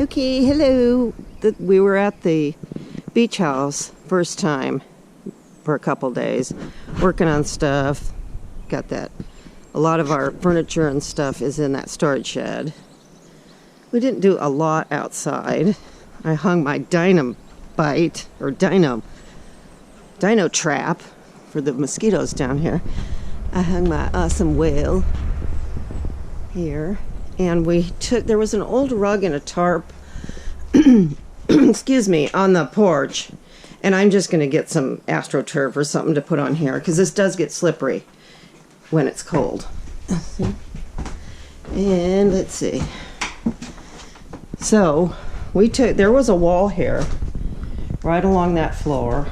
Okay, hello. We were at the beach house first time for a couple days, working on stuff. Got that. A lot of our furniture and stuff is in that storage shed. We didn't do a lot outside. I hung my dino trap for the mosquitoes down here. I hung my awesome whale here. And there was an old rug and a tarp, excuse me, on the porch. And I'm just going to get some AstroTurf or something to put on here, because this does get slippery when it's cold. And let's see. So, there was a wall here, right along that floor,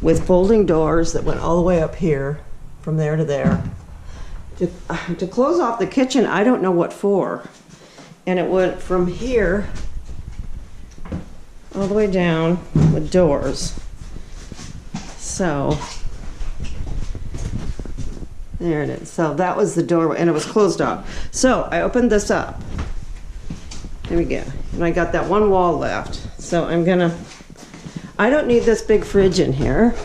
with folding doors that went all the way up here, from there to there. To close off the kitchen, I don't know what for. And it went from here all the way down with doors. So, there it is. So that was the doorway, and it was closed off. So I opened this up. There we go. And I got that one wall left. So I don't need this big fridge in here.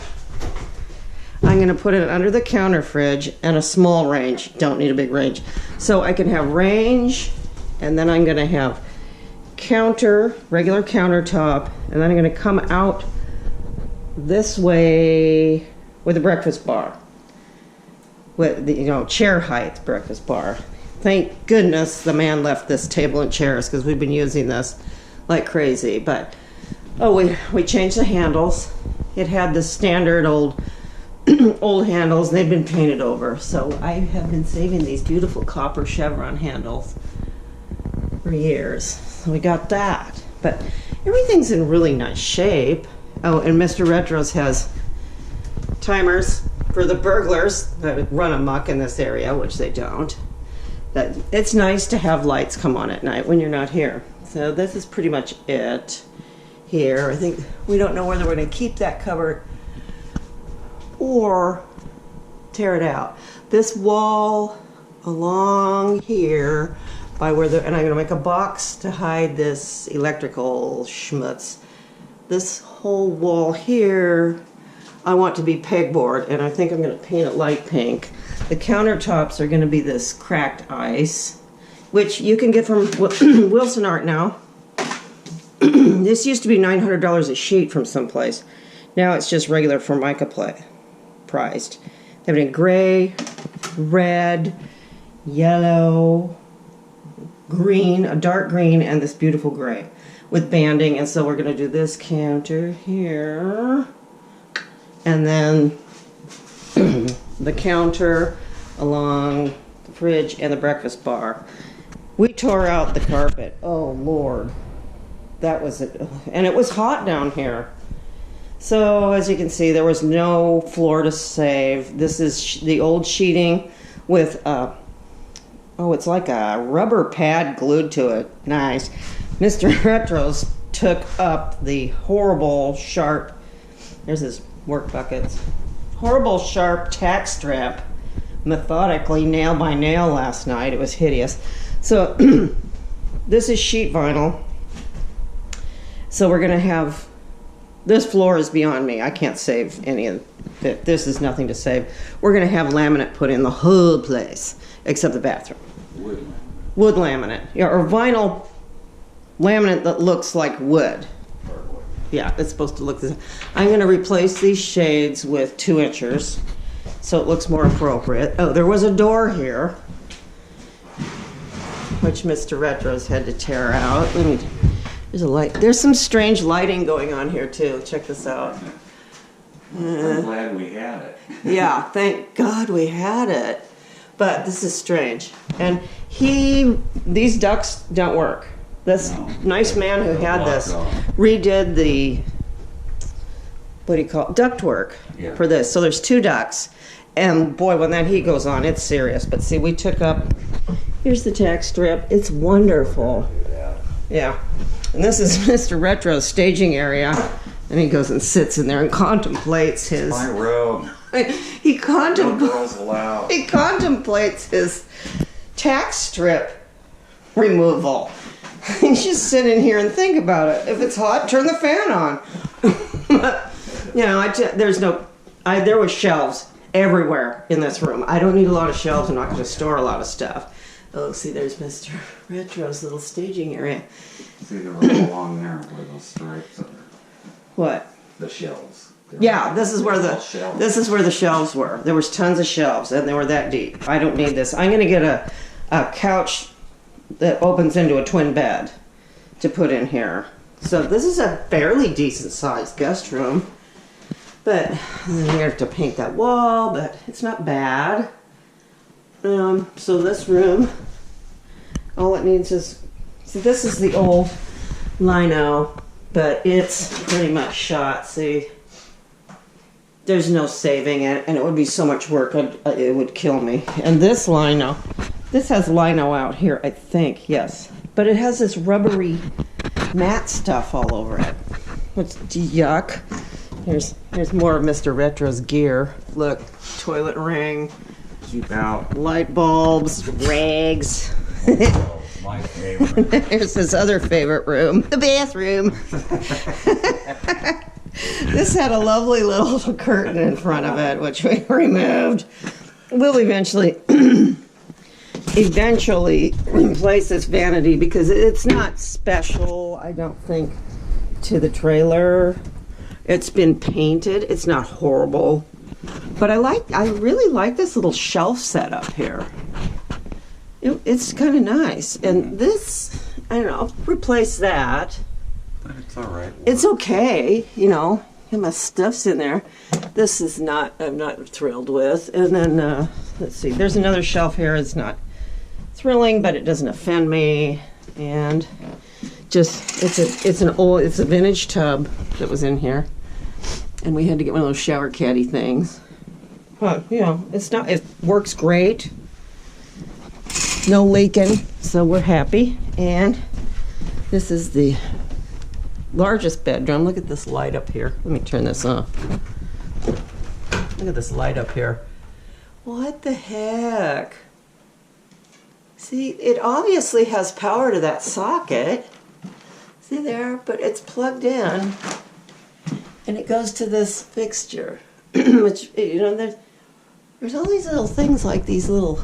I'm going to put it under the counter fridge and a small range. Don't need a big range. So I can have range, and then I'm going to have regular countertop, and then I'm going to come out this way with a breakfast bar. With the, chair height breakfast bar. Thank goodness the man left this table and chairs, because we've been using this like crazy. But, we changed the handles. It had the standard old handles, and they've been painted over. So I have been saving these beautiful copper chevron handles for years. So we got that. But everything's in really nice shape. Oh, and Mr. Retros has timers for the burglars that run amok in this area, which they don't. It's nice to have lights come on at night when you're not here. So this is pretty much it here. I think we don't know whether we're going to keep that cupboard or tear it out. This wall along here and I'm going to make a box to hide this electrical schmutz. This whole wall here I want to be pegboard, and I think I'm going to paint it light pink. The countertops are going to be this cracked ice, which you can get from Wilson Art now. This used to be $900 a sheet from someplace. Now it's just regular Formica priced. They have it in gray, red, yellow, green, a dark green, and this beautiful gray with banding. And so we're going to do this counter here, and then the counter along the fridge and the breakfast bar. We tore out the carpet. Oh Lord, that was it. And it was hot down here. So as you can see, there was no floor to save. This is the old sheeting with it's like a rubber pad glued to it. Nice. Mr. Retros took up the horrible sharp, there's his work buckets, horrible sharp tack strap, methodically nail by nail last night. It was hideous. So this is sheet vinyl. So we're going to have, this floor is beyond me. I can't save any of it. This is nothing to save. We're going to have laminate put in the whole place, except the bathroom. Wood laminate. Yeah, or vinyl laminate that looks like wood. Yeah, it's supposed to look this. I'm going to replace these shades with 2-inchers, so it looks more appropriate. Oh, there was a door here, which Mr. Retros had to tear out. There's a light. There's some strange lighting going on here too. Check this out. I'm glad we had it. Yeah, thank God we had it. But this is strange. And these ducts don't work. This nice man who had this redid the, what do you call it, duct work for this. So there's 2 ducts. And boy, when that heat goes on, it's serious. But see, we took up, here's the tack strip. It's wonderful. Yeah. And this is Mr. Retro's staging area. And he goes and sits in there and contemplates his... My room. He No girls allowed. contemplates his tack strip removal. You just sit in here and think about it. If it's hot, turn the fan on. You know, there was shelves everywhere in this room. I don't need a lot of shelves. I'm not going to store a lot of stuff. Oh, see, there's Mr. Retro's little staging area. See, they're all along there where those stripes are. What? The shelves. Yeah, this is where the shelves were. There was tons of shelves, and they were that deep. I don't need this. I'm going to get a couch that opens into a twin bed to put in here. So this is a fairly decent sized guest room. But then we have to paint that wall, but it's not bad. So this room, all it needs is, see, this is the old lino, but it's pretty much shot. See, there's no saving it, and it would be so much work, it would kill me. And this lino, this has lino out here, I think, yes. But it has this rubbery matte stuff all over it. It's yuck. Here's more of Mr. Retro's gear. Look, toilet ring, Keep out. light bulbs, rags. Oh, my favorite. There's his other favorite room, the bathroom. This had a lovely little curtain in front of it, which we removed. We'll eventually replace this vanity because it's not special, I don't think, to the trailer. It's been painted. It's not horrible. But I really like this little shelf setup here. It's kind of nice. And this, I don't know, replace that. It's all right. It's okay, you know. My stuff's in there. This is not, I'm not thrilled with. And then, let's see, there's another shelf here. It's not thrilling, but it doesn't offend me. And just, it's a vintage tub that was in here. And we had to get one of those shower caddy things. But, you know, it works great. No leaking, so we're happy. And this is the largest bedroom. Look at this light up here. Let me turn this off. Look at this light up here. What the heck? See, it obviously has power to that socket. See there? But it's plugged in. And it goes to this fixture. Which, you know, there's all these little things like these little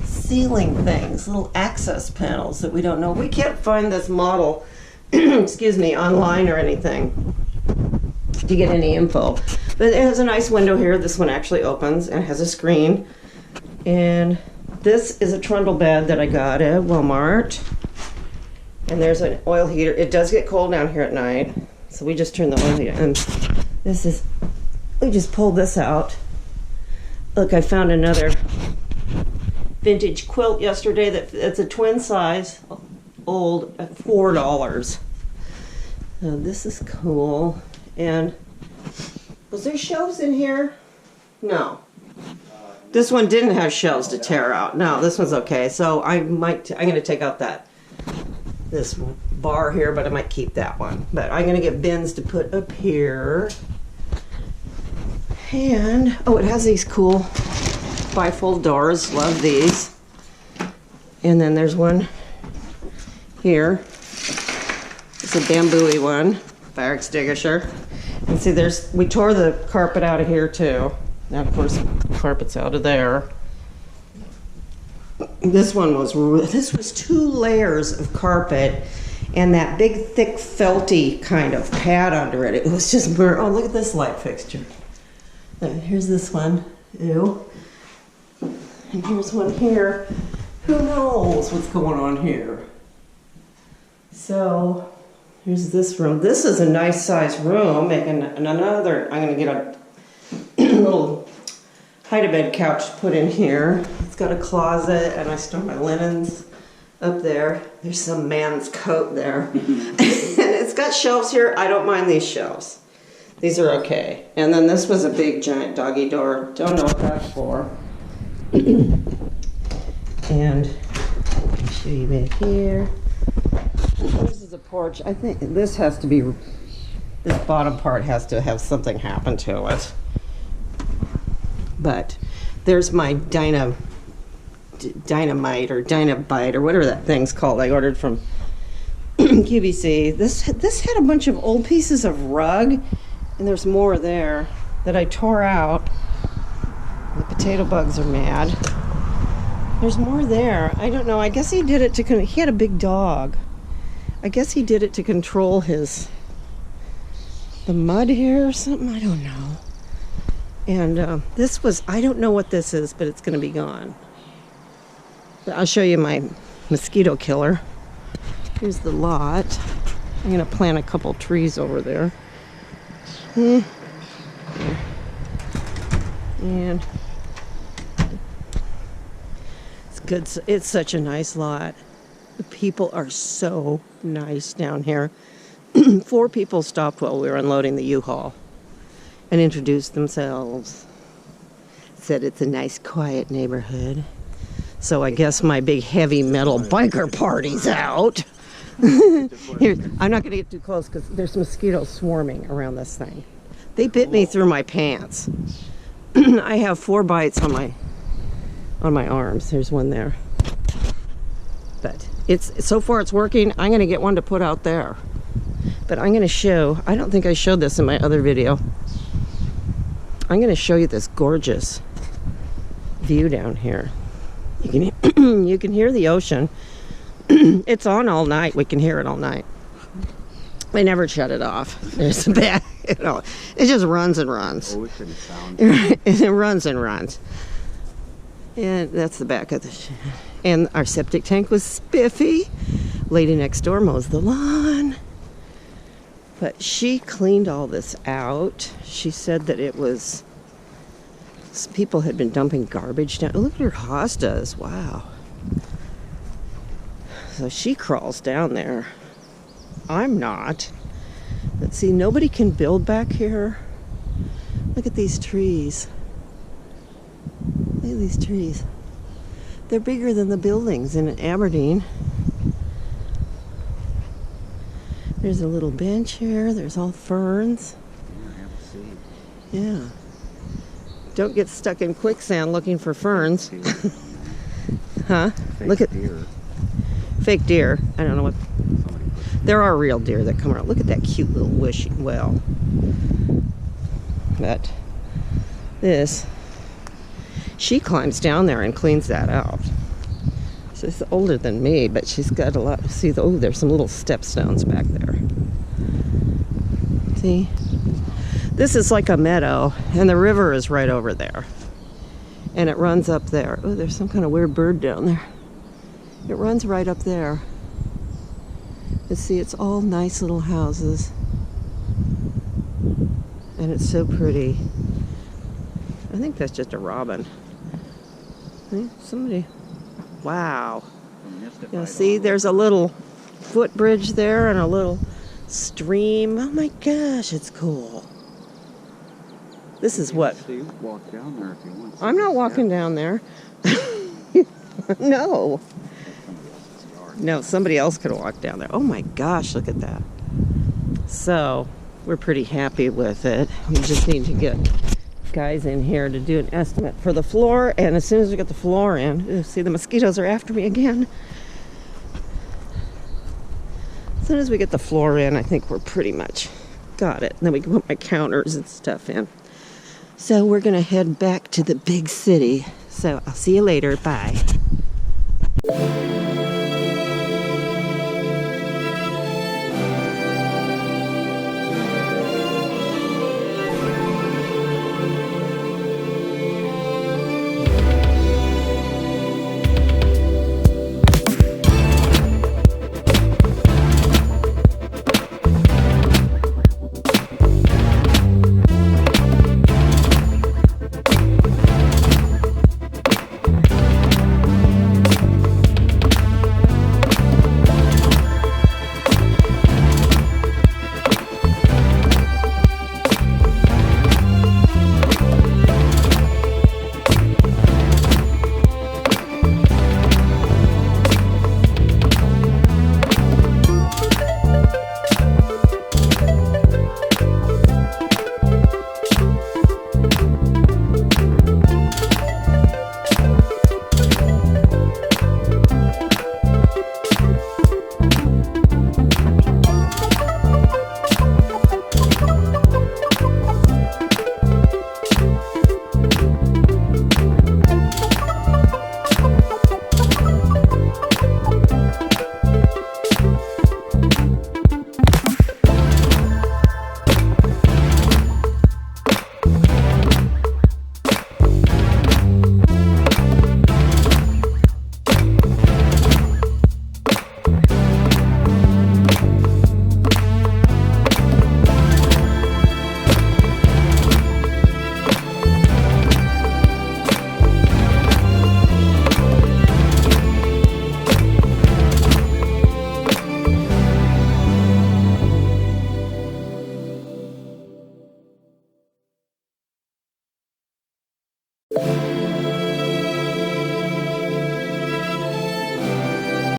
ceiling things, little access panels that we don't know. We can't find this model, excuse me, online or anything to get any info. But it has a nice window here. This one actually opens and has a screen. And this is a trundle bed that I got at Walmart. And there's an oil heater. It does get cold down here at night. So we just turned the oil heater. And this is, we just pulled this out. Look, I found another vintage quilt yesterday that's a twin size, old, at $4. So this is cool. And was there shelves in here? No. This one didn't have shelves to tear out. No, this one's okay. So I'm going to take out this bar here, but I might keep that one. But I'm going to get bins to put up here. And, oh, it has these cool bifold doors. Love these. And then there's one here. It's a bamboo-y one, fire extinguisher. And see, we tore the carpet out of here too. Now, of course, the carpet's out of there. This was 2 layers of carpet and that big, thick, felty kind of pad under it. It was just burnt. Oh, look at this light fixture. Here's this one. Ew. And here's one here. Who knows what's going on here? So, here's this room. This is a nice sized room. Making another, I'm going to get a little hide-a-bed couch to put in here. It's got a closet, and I store my linens up there. There's some man's coat there. And it's got shelves here. I don't mind these shelves. These are okay. And then this was a big, giant doggy door. Don't know what that's for. And I'll show you back here. This is a porch. I think this has to be, this bottom part has to have something happen to it. But there's my Dyna dynamite or dynabite or whatever that thing's called. I ordered from QVC. This had a bunch of old pieces of rug, and there's more there that I tore out. The potato bugs are mad. There's more there. I don't know. I guess he did it to. He had a big dog. I guess he did it to control the mud here or something. I don't know. And this was. I don't know what this is, but it's going to be gone. But I'll show you my mosquito killer. Here's the lot. I'm going to plant a couple trees over there. And it's good. It's such a nice lot. The people are so nice down here. 4 people stopped while we were unloading the U-Haul and introduced themselves. Said it's a nice, quiet neighborhood. So I guess my big heavy metal biker party's out. Here, I'm not going to get too close because there's mosquitoes swarming around this thing. They bit me through my pants. I have 4 bites on my arms. There's one there. But so far it's working. I'm going to get one to put out there. But I'm going to show, I don't think I showed this in my other video. I'm going to show you this gorgeous view down here. You can hear the ocean. It's on all night. We can hear it all night. They never shut it off. There's a bad, it just runs and runs. Oh, it couldn't sound. It runs and runs. And that's the back of the and our septic tank was spiffy. Lady next door mows the lawn. But she cleaned all this out. She said that it was people had been dumping garbage down. Oh, look at her hostas. Wow. So she crawls down there. I'm not. But see, nobody can build back here. Look at these trees. Look at these trees. They're bigger than the buildings in Aberdeen. There's a little bench here. There's all ferns. Yeah. Don't get stuck in quicksand looking for ferns. Huh? Look at deer. Fake deer. I don't know what. There are real deer that come around. Look at that cute little wishing well. But this, she climbs down there and cleans that out. She's older than me, but she's got a lot. See, oh, there's some little stepstones back there. See? This is like a meadow, and the river is right over there. And it runs up there. Oh, there's some kind of weird bird down there. It runs right up there. And see, it's all nice little houses. And it's so pretty. I think that's just a robin. See, somebody. Wow. Yeah, see, there's a little footbridge there and a little stream. Oh my gosh, it's cool. This is what? You walk down there if you want. I'm not walking down there. No. No, somebody else could walk down there. Oh my gosh, look at that. So, we're pretty happy with it. We just need to get guys in here to do an estimate for the floor, and as soon as we get the floor in, see, the mosquitoes are after me again. As soon as we get the floor in, I think we're pretty much got it. And then we can put my counters and stuff in. So we're gonna head back to the big city. So I'll see you later. Bye.